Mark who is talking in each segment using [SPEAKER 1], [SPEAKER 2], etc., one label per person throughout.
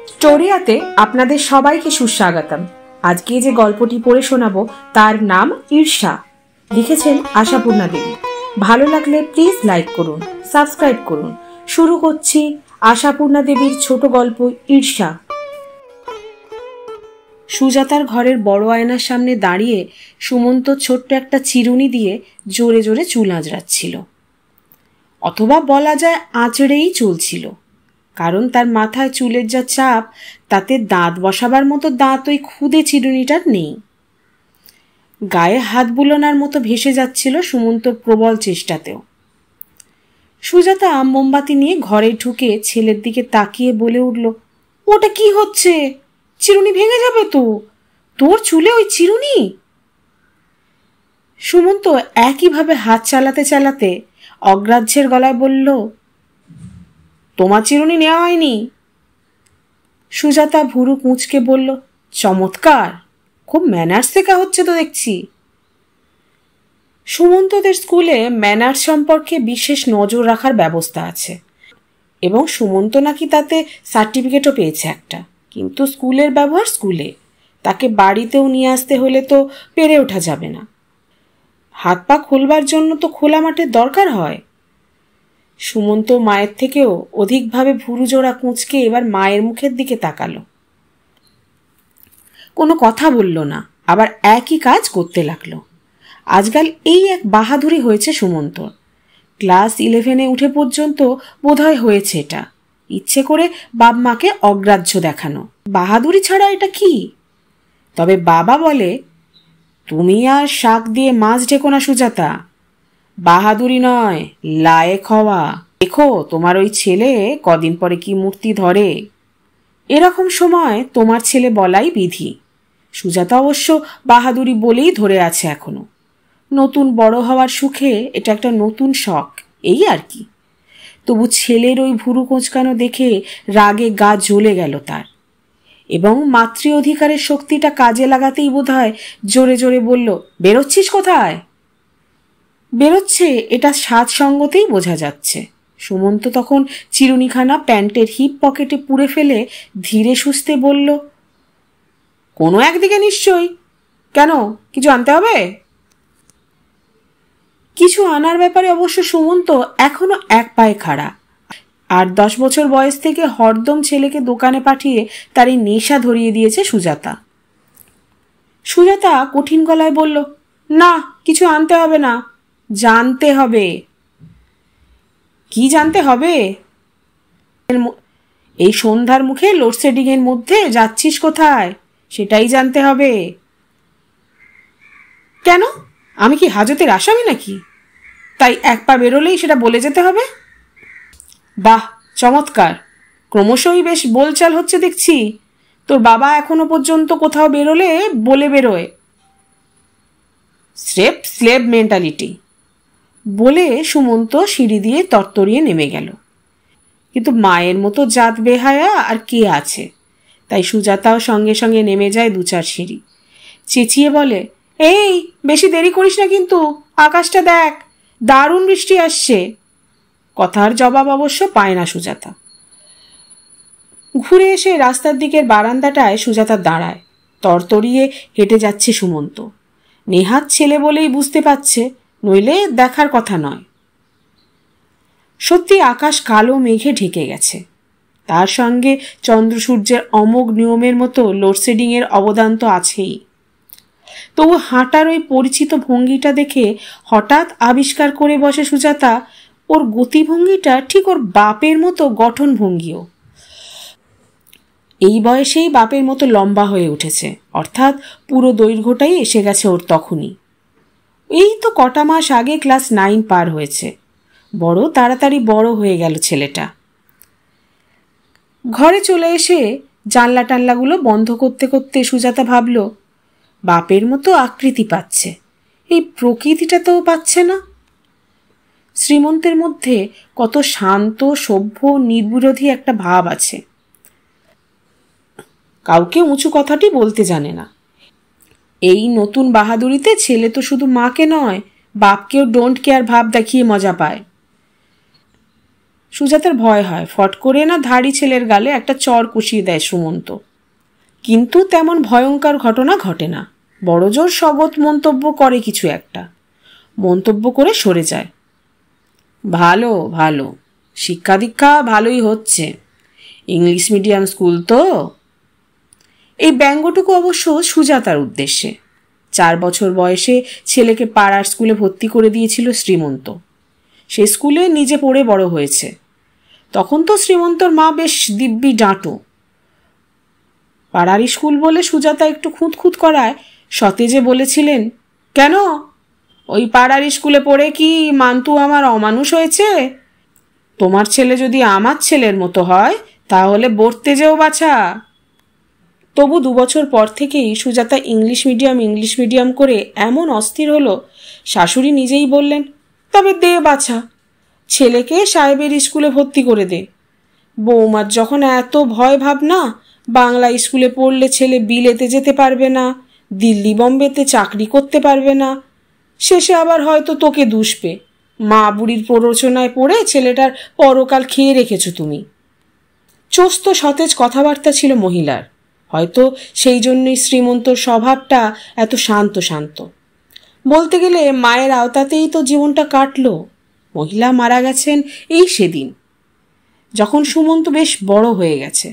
[SPEAKER 1] স্টোরিয়াতে আপনাদের সবাইকে সুস্বাগতম। আজকে যে গল্পটি পড়ে শোনাবো তার নাম ঈর্ষা। লিখেছেন আশাপূর্ণা দেবী। ভালো লাগলে প্লিজ লাইক করুন, সাবস্ক্রাইব করুন। শুরু করছি আশাপূর্ণা দেবীর ছোট গল্প ঈর্ষা। সুজাতার ঘরের বড় আয়নার সামনে দাঁড়িয়ে সুমন্ত ছোট্ট একটা চিরুনি দিয়ে জোরে জোরে চুল আঁচড়াচ্ছিল, অথবা বলা যায় আঁচড়েই চলছিল। কারণ তার মাথায় চুলের যা চাপ, তাতে দাঁত বসাবার মতো দাঁত ওই খুদে চিরুনিটার নেই। গায়ে হাত বুলোনার মতো ভেসে যাচ্ছিল সুমন্তর প্রবল চেষ্টাতেও। সুজাতা মোমবাতি নিয়ে ঘরে ঢুকে ছেলের দিকে তাকিয়ে বলে উঠল, ওটা কি হচ্ছে? চিরুনি ভেঙে যাবে তো। তোর চুলে ওই চিরুনি? সুমন্ত একইভাবে হাত চালাতে চালাতে অগ্রাহ্যের গলায় বলল, তোমার চিরুনি নেওয়া হয়নি। সুজাতা ভুরু কুঁচকে বলল, চমৎকার, খুব ম্যানার্স শেখা হচ্ছে তো দেখছি। সুমন্তদের স্কুলে ম্যানার্স সম্পর্কে বিশেষ নজর রাখার ব্যবস্থা আছে, এবং সুমন্ত নাকি তাতে সার্টিফিকেটও পেয়েছে একটা। কিন্তু স্কুলের ব্যবহার স্কুলে, তাকে বাড়িতেও নিয়ে আসতে হলে তো পেরে ওঠা যাবে না। হাত পা খোলবার জন্য তো খোলা মাঠের দরকার হয়। সুমন্ত মায়ের থেকেও অধিকভাবে ভুরু জোড়া কুঁচকে এবার মায়ের মুখের দিকে তাকালো। কোনো কথা বলল না, আবার একই কাজ করতে লাগলো। আজকাল এই এক বাহাদুরি হয়েছে সুমন্তর। ক্লাস 11-এ উঠে পর্যন্ত বোধহয় হয়েছে এটা, ইচ্ছে করে বাপ মাকে অগ্রাহ্য দেখানো। বাহাদুরি ছাড়া এটা কি? তবে বাবা বলে, তুমি আর শাক দিয়ে মাছ ঢেকো না সুজাতা, বাহাদুরি নয়, লায়েক হওয়া। দেখো তোমার ওই ছেলে কদিন পরে কি মূর্তি ধরে। এরকম সময় তোমার ছেলে বলাই বিধি। সুজাতা অবশ্য বাহাদুরি বলেই ধরে আছে এখনো। নতুন বড় হওয়ার সুখে এটা একটা নতুন শখ, এই আর কি। তবু ছেলের ওই ভুরু কোঁচকানো দেখে রাগে গা জ্বলে গেল তার, এবং মাতৃ অধিকারের শক্তিটা কাজে লাগাতেই বোধহয় জোরে জোরে বলল, বেরোচ্ছিস কোথায়? বেরোচ্ছে এটা সাজ সঙ্গতেই বোঝা যাচ্ছে। সুমন্ত তখন চিরুনিখানা প্যান্টের হিপ পকেটে পুরে ফেলে ধীরে সুস্থে বলল, কোনো একদিকে নিশ্চয়ই। কেন, কিছু আনতে হবে? কিছু আনার ব্যাপারে অবশ্য সুমন্ত এখনো এক পায়ে খাড়া। 8-10 বছর বয়স থেকে হরদম ছেলেকে দোকানে পাঠিয়ে তার এই নেশা ধরিয়ে দিয়েছে সুজাতা। সুজাতা কঠিন গলায় বলল, না, কিছু আনতে হবে না, জানতে হবে। কি জানতে হবে? এই সন্ধ্যার মুখে লোডশেডিং এর মধ্যে যাচ্ছিস কোথায়, সেটাই জানতে হবে। কেন, আমি কি হাজতের আসামি নাকি? তাই এক পা বেরোলেই সেটা বলে যেতে হবে? বাহ, চমৎকার, ক্রমশই বেশ বলচাল হচ্ছে দেখছি। তোর বাবা এখনো পর্যন্ত কোথাও বেরোলে বলে বেরোয়। স্রেফ স্লেভ মেন্টালিটি। বলে সুমন্ত সিঁড়ি দিয়ে তরতরিয়ে নেমে গেল। কিন্তু মায়ের মতো জাত বেহায়া আর কে আছে? তাই সুজাতাও সঙ্গে সঙ্গে নেমে যায় 2-4 সিঁড়ি। চেঁচিয়ে বলে, এই বেশি দেরি করিস না কিন্তু, আকাশটা দেখ, দারুণ বৃষ্টি আসছে। কথার জবাব অবশ্য পায় না সুজাতা। ঘুরে এসে রাস্তার দিকের বারান্দাটায় সুজাতা দাঁড়ায়। তরতরিয়ে হেঁটে যাচ্ছে সুমন্ত। নেহাত ছেলে বলেই বুঝতে পারছে, নইলে দেখার কথা নয়। সত্যি আকাশ কালো মেঘে ঢেকে গেছে। তার সঙ্গে চন্দ্র সূর্যের অমোঘ নিয়মের মতো লোডশেডিং এর অবদান তো আছেই। তবু হাঁটার ওই পরিচিত ভঙ্গিটা দেখে হঠাৎ আবিষ্কার করে বসে সুজাতা, ওর গতিভঙ্গিটা ঠিক ওর বাপের মতো গঠন ভঙ্গিও। এই বয়সেই বাপের মতো লম্বা হয়ে উঠেছে, অর্থাৎ পুরো দৈর্ঘ্যটাই এসে গেছে ওর তখনই। এই তো কটা মাস আগে ক্লাস 9 পার হয়েছে। বড় তাড়াতাড়ি বড় হয়ে গেল ছেলেটা। ঘরে চলে এসে জানলা টানলাগুলো বন্ধ করতে করতে সুজাতা ভাবল, বাপের মতো আকৃতি পাচ্ছে, এই প্রকৃতিটা তো পাচ্ছে না। শ্রীমন্তের মধ্যে কত শান্ত, সভ্য, নির্বিরোধী একটা ভাব আছে। কাউকে উঁচু কথাটি বলতে জানে না। এই নতুন বাহাদুরিতে ছেলে তো শুধু মাকে নয়, বাপকেও ডোন্ট কেয়ার ভাব দেখিয়ে মজা পায়। সুজাতার ভয় হয় ফট করে না ধাড়ি ছেলের গালে একটা চড় কষিয়ে দেয় সুমন্ত। কিন্তু তেমন ভয়ঙ্কর ঘটনা ঘটে না, বড়জোর স্বগত মন্তব্য করে কিছু একটা, মন্তব্য করে সরে যায়। ভালো ভালো, শিক্ষা দীক্ষা ভালোই হচ্ছে, ইংলিশ মিডিয়াম স্কুল তো। এই ব্যঙ্গটুকু অবশ্য সুজাতার উদ্দেশ্যে। 4 বছর বয়সে ছেলেকে পাড়ার স্কুলে ভর্তি করে দিয়েছিল শ্রীমন্ত। সে স্কুলে নিজে পড়ে বড় হয়েছে। তখন তো শ্রীমন্তর মা বেশ দিব্যি ডাঁটো। পাড়ার স্কুল বলে সুজাতা একটু খুঁতখুত করায় সতেজে বলেছিলেন, কেন ওই পাড়ার স্কুলে পড়ে কি মান্তু আমার অমানুষ হয়েছে? তোমার ছেলে যদি আমার ছেলের মতো হয় তাহলে পড়তে যেও বাছা। তবু 2 বছর পর থেকেই সুজাতা ইংলিশ মিডিয়াম করে এমন অস্থির হলো, শাশুড়ি নিজেই বললেন, তবে দে বাছা, ছেলেকে সাহেবের স্কুলে ভর্তি করে দে। বৌমার যখন এত ভয় ভাবনা, বাংলা স্কুলে পড়লে ছেলে বিলেতে যেতে পারবে না, দিল্লি বম্বেতে চাকরি করতে পারবে না, শেষে আবার হয়তো তোকে দুষবে। মা বুড়ির প্ররোচনায় পড়ে ছেলেটার পরকাল খেয়ে রেখেছ তুমি। চোস্ত সতেজ কথাবার্তা ছিল মহিলার, হয়তো সেই জন্যই শ্রীমন্তর স্বভাবটা এত শান্ত শান্ত। বলতে গেলে মায়ের আওতাতেই তো জীবনটা কাটল। মহিলা মারা গেছেন এই সেদিন, যখন সুমন্ত বেশ বড় হয়ে গেছে।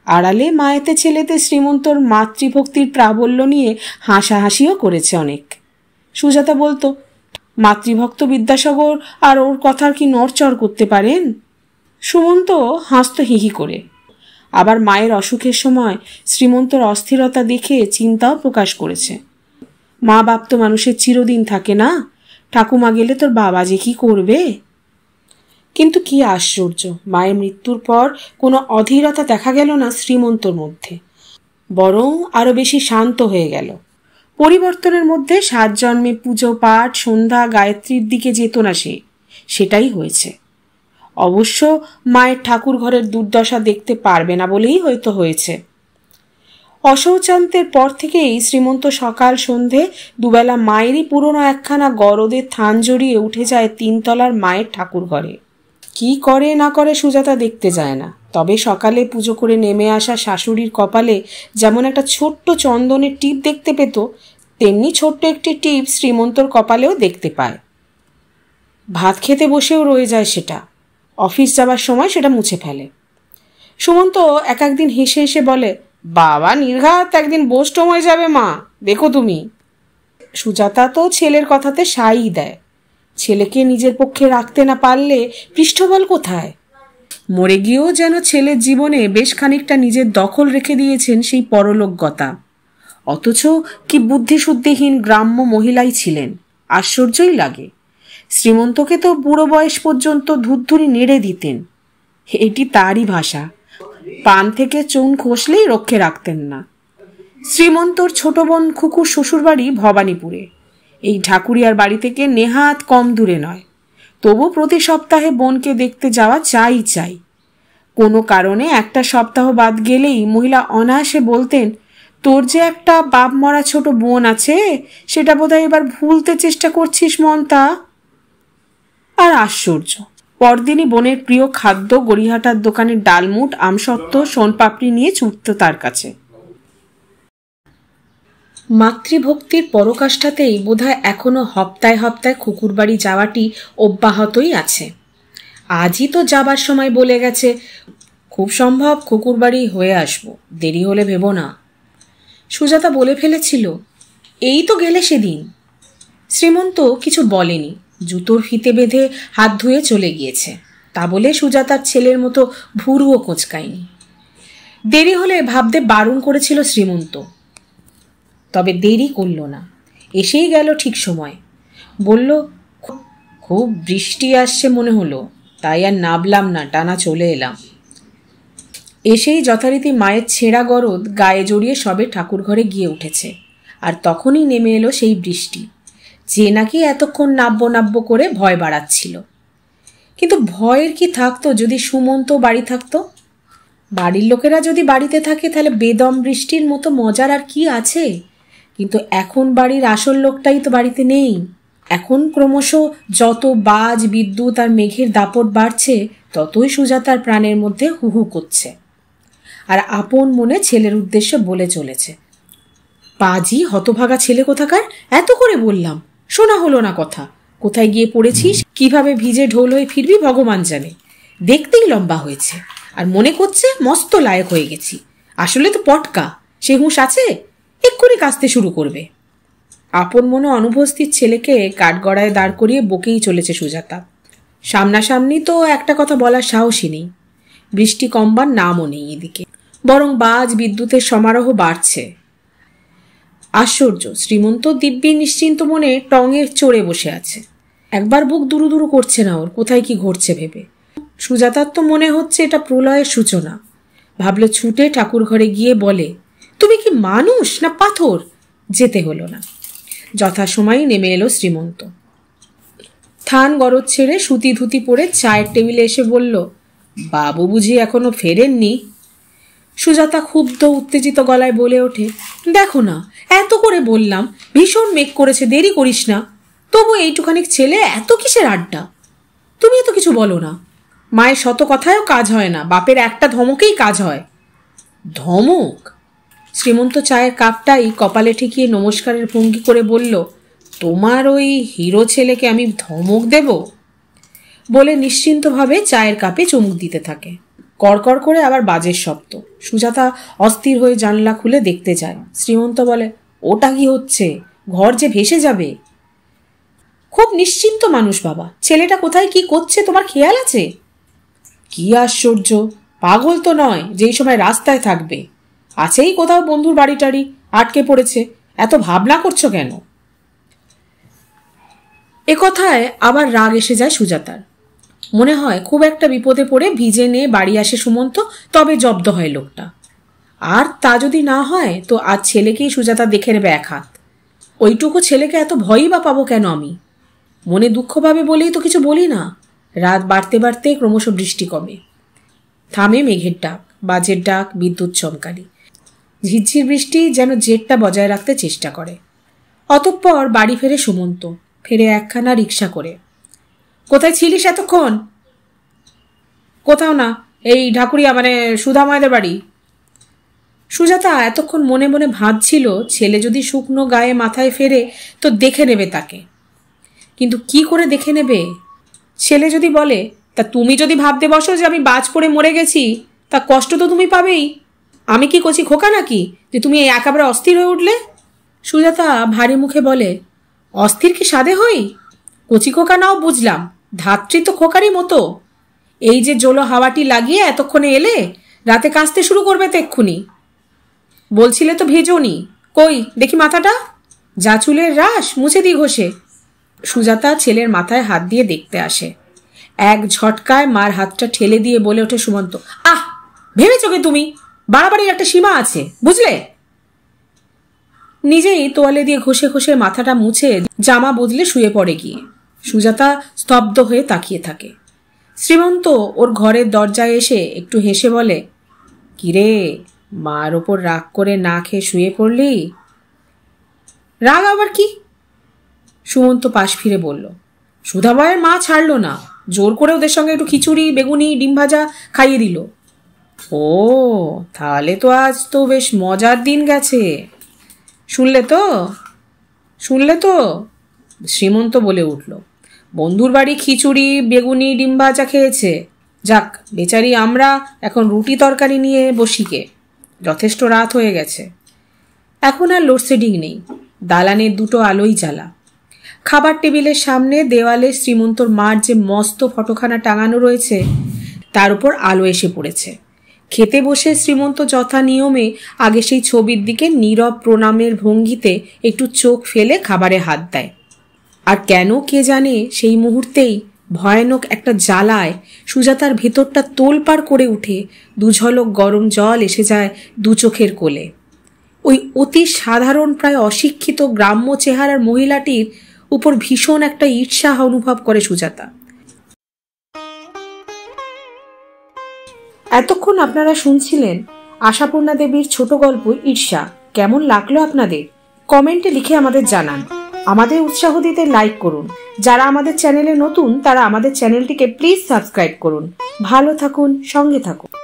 [SPEAKER 1] আড়ালে মায়েতে ছেলেতে শ্রীমন্তর মাতৃভক্তির প্রাবল্য নিয়ে হাসাহাসিও করেছে অনেক। সুজাতা বলতো, মাতৃভক্ত বিদ্যাসাগর আর ওর কথার কি নড়চড় করতে পারেন? সুমন্ত হাসত হিহি করে। আবার মায়ের অসুখের সময় শ্রীমন্তর অস্থিরতা দেখে চিন্তাও প্রকাশ করেছে। মা বাপ তো মানুষের চিরদিন থাকে না, ঠাকুমা গেলে তোর বাবা যে কি করবে। কিন্তু কি আশ্চর্য, মায়ের মৃত্যুর পর কোনো অধীরতা দেখা গেল না শ্রীমন্তর মধ্যে, বরং আরো বেশি শান্ত হয়ে গেল। পরিবর্তনের মধ্যে 7 জন্মে পুজো পাঠ সন্ধ্যা গায়ত্রীর দিকে যেত না সে, সেটাই হয়েছে। অবশ্য মায়ের ঠাকুর ঘরের দুর্দশা দেখতে পারবে না বলেই হয়তো হয়েছে। অশৌচান্তের পর থেকেই শ্রীমন্ত সকাল সন্ধে দুবেলা মায়েরই পুরনো একখানা গরদের থান জড়িয়ে উঠে যায় 3 তলার মায়ের ঠাকুর ঘরে। কি করে না করে সুজাতা দেখতে যায় না, তবে সকালে পুজো করে নেমে আসা শাশুড়ির কপালে যেমন একটা ছোট্ট চন্দনের টিপ দেখতে পেত, তেমনি ছোট্ট একটি টিপ শ্রীমন্তর কপালেও দেখতে পায়। ভাত খেতে বসেও রয়ে যায় সেটা, অফিস যাবার সময় সেটা মুছে ফেলে। সুমন্ত একদিন হেসে হেসে বলে, বাবা নির্ঘাত একদিন বোস্টম হয়ে যাবে মা, দেখো তুমি। সুজাতা তো ছেলের কথাতে সাই দেয়। ছেলেকে নিজের পক্ষে রাখতে না পারলে পৃষ্ঠবল কোথায়? মরে গিয়েও যেন ছেলের জীবনে বেশ খানিকটা নিজের দখল রেখে দিয়েছেন সেই পরলোকগতা। অথচ কি বুদ্ধিশুদ্ধিহীন গ্রাম্য মহিলাই ছিলেন, আশ্চর্যই লাগে। শ্রীমন্তকে তো বুড়ো বয়স পর্যন্ত ধুরধুরি নেড়ে দিতেন, এটি তারই ভাষা। পান থেকে চুন খসলেই রক্ষে রাখতেন না। শ্রীমন্তর ছোট বোন খুকুর শ্বশুরবাড়ি ভবানীপুরে, এই ঢাকুরিয়ার বাড়ি থেকে নেহাত কম দূরে নয়। তবু প্রতি সপ্তাহে বোনকে দেখতে যাওয়া চাই। কোনো কারণে একটা সপ্তাহ বাদ গেলেই মহিলা অনায়াসে বলতেন, তোর যে একটা বাপ মরা ছোট বোন আছে, সেটা বোধহয় এবার ভুলতে চেষ্টা করছিস মন্তা। আর আশ্চর্য, পরদিনই বোনের প্রিয় খাদ্য গড়িহাটার দোকানের ডালমুট আমসত্ত্ব সোনপাপড়ি নিয়ে ছুটত তার কাছে। মাতৃভক্তির পরকাষ্ঠাতেই বোধহয় এখনো হপ্তায় হপ্তায় খুকুর বাড়ি যাওয়াটি অব্যাহতই আছে। আজই তো যাবার সময় বলে গেছে, খুব সম্ভব খুকুর বাড়ি হয়ে আসবো, দেরি হলে ভেবো না। সুজাতা বলে ফেলেছিল, এই তো গেলে সেদিন। শ্রীমন্ত কিছু বলেনি, জুতোর ফিতে বেঁধে হাত ধুয়ে চলে গিয়েছে। তা বলে সুজাতার ছেলের মতো ভুরুও কোঁচকায়নি। দেরি হলে ভাবতে বারণ করেছিল শ্রীমন্ত, তবে দেরি করল না, এসেই গেল ঠিক সময়। বলল, খুব বৃষ্টি আসছে মনে হলো, তাই আর নামলাম না, টানা চলে এলাম। এসেই যথারীতি মায়ের ছেঁড়া গরদ গায়ে জড়িয়ে সবে ঠাকুর ঘরে গিয়ে উঠেছে, আর তখনই নেমে এলো সেই বৃষ্টি, যে নাকি এতক্ষণ নাব্য করে ভয় বাড়াচ্ছিল। কিন্তু ভয়ের কি থাকতো যদি সুমন্ত বাড়ি থাকতো? বাড়ির লোকেরা যদি বাড়িতে থাকে তাহলে বেদম বৃষ্টির মতো মজার আর কি আছে? কিন্তু এখন বাড়ির আসল লোকটাই তো বাড়িতে নেই। এখন ক্রমশ যত বাজ বিদ্যুৎ আর মেঘের দাপট বাড়ছে ততই সুজাতার প্রাণের মধ্যে হুহু করছে, আর আপন মনে ছেলের উদ্দেশ্যে বলে চলেছে, পাজি হতভাগা ছেলে কোথাকার, এত করে বললাম, শোনা হলো না কথা, কোথায় গিয়ে পড়েছিস, কিভাবে ভিজে ঢোল হয়ে ফিরবি ভগবান জানে, দেখতেই লম্বা হয়েছে, আর মনে করছে মস্ত লায়ক হয়ে গেছি, আসলে তো পটকা, সে হুঁশ আছে, এক্ষুনি কাঁচতে শুরু করবে। আপন মনে অনুপস্থিত ছেলেকে কাঠগড়ায় দাঁড় করিয়ে বকেই চলেছে সুজাতা। সামনাসামনি তো একটা কথা বলার সাহসই নেই, বৃষ্টি কমবার নামও নেই এদিকে, বরং বাজ বিদ্যুতের সমারোহ বাড়ছে। আশ্চর্য, শ্রীমন্ত দিব্যি নিশ্চিন্ত মনে টঙে চড়ে বসে আছে, একবার বুক দুরু দুরু করছে না ওর কোথায় কি ঘটছে ভেবে। সুজাতার তো মনে হচ্ছে এটা প্রলয়ের সূচনা। ভাবলো ছুটে ঠাকুর ঘরে গিয়ে বলে, তুমি কি মানুষ না পাথর? যেতে হলো না, যথাসময়ে নেমে এলো শ্রীমন্ত। থান গরজ ছেড়ে সুতি ধুতি পরে চায়ের টেবিলে এসে বলল, বাবু বুঝি এখনো ফেরেননি? সুজাতা ক্ষুব্ধ উত্তেজিত গলায় বলে ওঠে, দেখো না, এত করে বললাম, ভীষণ মেঘ করেছে, দেরি করিস না, তবু এইটুখানি ছেলে এত কিসের আড্ডা? তুমি তো কিছু বলো না। মায়ের শত কথায়ও কাজ হয় না, বাপের একটা ধমকেই কাজ হয়। ধমক? শ্রীমন্ত চায়ের কাপটাই কপালে ঠেকিয়ে নমস্কারের ভঙ্গি করে বলল, তোমার ওই হিরো ছেলেকে আমি ধমক দেব? বলে নিশ্চিন্তভাবে চায়ের কাপে চুমুক দিতে থাকে। কড়কড় করে আবার বাজের শব্দ। সুজাতা অস্থির হয়ে জানলা খুলে দেখতে যায়। শ্রীমন্ত বলে, ওটা কি হচ্ছে? ঘর যে ভেসে যাবে। খুব নিশ্চিন্ত মানুষ বাবা, ছেলেটা কোথায় কি করছে তোমার খেয়াল আছে? কি আশ্চর্য, পাগল তো নয় যেই সময় রাস্তায় থাকবে, আছেই কোথাও বন্ধুর বাড়ি টাড়ি, আটকে পড়েছে, এত ভাবনা করছো কেন? এ কথায় আবার রাগ এসে যায় সুজাতার। মনে হয় খুব একটা বিপদে পড়ে ভিজে নিয়ে বাড়ি আসে সুমন্ত, তবে জব্দ হয় লোকটা। আর তা যদি না হয় তো আজ ছেলেকেই সুজাতা দেখে নেবে এক হাত। ওইটুকু ছেলেকে এত ভয়ই বা পাবো কেন আমি? মনে দুঃখ পাবে বলেই তো কিছু বলি না। রাত বাড়তে বাড়তে ক্রমশ বৃষ্টি কমে, থামে মেঘের ডাক, বাজের ডাক, বিদ্যুৎ চমকানি। ঝিরঝির বৃষ্টি যেন জেটটা বজায় রাখতে চেষ্টা করে। অতঃপর বাড়ি ফেরে সুমন্ত, ফেরে একখানা রিক্সা করে। কোথায় ছিলিস এতক্ষণ? কোথাও না, এই ঢাকুরিয়া মানে সুধাময়দের বাড়ি। সুজাতা এতক্ষণ মনে মনে ভাবছিল, ছেলে যদি শুকনো গায়ে মাথায় ফেরে তো দেখে নেবে তাকে। কিন্তু কি করে দেখে নেবে? ছেলে যদি বলে, তা তুমি যদি ভাবতে বসো যে আমি বাজ পড়ে মরে গেছি, তা কষ্ট তো তুমি পাবেই। আমি কি কচি খোকা নাকি যে তুমি একেবারে অস্থির হয়ে উঠলে? সুজাতা ভারী মুখে বলে, অস্থির কি সাধে হই? কচি খোকা নাও বুঝলাম, ধাত্রী তো খোকারই মতো। এই যে জলো হাওয়াটি লাগিয়ে এতক্ষণে এলে, রাতে কাঁচতে শুরু করবে তো এক্ষুনি। বলছিলে তো ভেজোনি, কই দেখি মাথাটা, যা চুলের রাস, মুছে দি ঘষে। সুজাতা ছেলের মাথায় হাত দিয়ে দেখতে আসে। এক ঝটকায় মার হাতটা ঠেলে দিয়ে বলে ওঠে সুমন্ত, আহ, ভেবেছো কি তুমি? বাড়াবাড়ির একটা সীমা আছে, বুঝলে? নিজেই তোয়ালে দিয়ে ঘষে ঘষে মাথাটা মুছে জামা বদলে শুয়ে পড়ে গিয়ে। সুজাতা স্তব্ধ হয়ে তাকিয়ে থাকে। শ্রীমন্ত ওর ঘরের দরজায় এসে একটু হেসে বলে, কিরে, মার ওপর রাগ করে না খেয়ে শুয়ে পড়লি? রাগ আবার কি? সুমন্ত পাশ ফিরে বলল, সুধাময়ের মা ছাড়লো না, জোর করে ওদের সঙ্গে একটু খিচুড়ি, বেগুনি, ডিম ভাজা খাইয়ে দিল। ও, তাহলে তো আজ তো বেশ মজার দিন গেছে। শুনলে তো? শুনলে তো? শ্রীমন্ত বলে উঠল, বন্ধুর বাড়ি খিচুড়ি, বেগুনি, ডিম ভাজা খেয়েছে। যাক, বেচারি আমরা এখন রুটি তরকারি নিয়ে বসিকে, যথেষ্ট রাত হয়ে গেছে। এখন আর লোডশেডিং নেই, দালানের দুটো আলোই জ্বালা। খাবার টেবিলের সামনে দেওয়ালে শ্রীমন্তর মার যে মস্ত ফটোখানা টাঙানো রয়েছে তার উপর আলো এসে পড়েছে। খেতে বসে শ্রীমন্ত যথা নিয়মে আগে সেই ছবির দিকে নীরব প্রণামের ভঙ্গিতে একটু চোখ ফেলে খাবারে হাত দেয়। আর কেন কে জানে সেই মুহূর্তেই ভয়ানক একটা জ্বালায় সুজাতার ভেতরটা তোলপাড় করে উঠে দুঝলক গরম জল এসে যায় দু চোখের কোলে। ওই অতি সাধারণ প্রায় অশিক্ষিত গ্রাম্য চেহারার মহিলাটির উপর ভীষণ একটা ঈর্ষা অনুভব করে সুজাতা। এতক্ষণ আপনারা শুনছিলেন আশাপূর্ণা দেবীর ছোট গল্প ঈর্ষা। কেমন লাগলো আপনাদের? কমেন্টে লিখে আমাদের জানান। আমাদের উৎসাহ দিতে লাইক করুন। যারা আমাদের চ্যানেলে নতুন তারা আমাদের চ্যানেলটিকে প্লিজ সাবস্ক্রাইব করুন। ভালো থাকুন, সঙ্গে থাকুন।